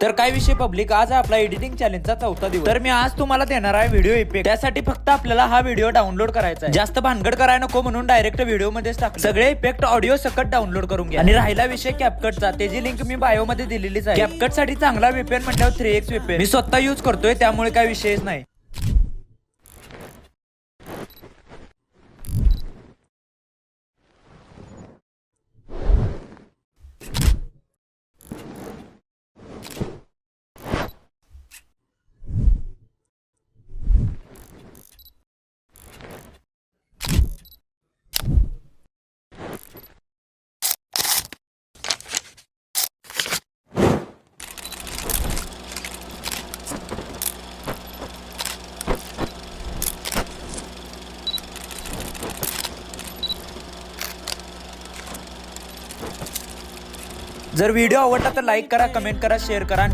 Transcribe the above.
तर काय विषय पब्लिक, आज आहे आपला एडिटिंग चॅलेंजचा चौथा दिवस. तर मी आज तुम्हाला देणार आहे व्हिडिओ इफेक्ट. त्यासाठी फक्त आपल्याला हा व्हिडिओ डाउनलोड करायचा आहे. जास्त भानगड करायला नको म्हणून डायरेक्ट व्हिडिओ मध्येच टाक. सगळे इफेक्ट ऑडिओ सकट डाउनलोड करून घ्या. आणि राहिला विषय कॅपकटचा, त्याची लिंक मी बायो मध्ये दिलेलीच आहे. कॅपकट साठी चांगला VPN म्हटल्यावर 3x VPN मी स्वतः यूज करतोय, त्यामुळे काय विषयच नाही. जर व्हिडिओ आवडला तर लाईक करा, कमेंट करा, शेअर करा.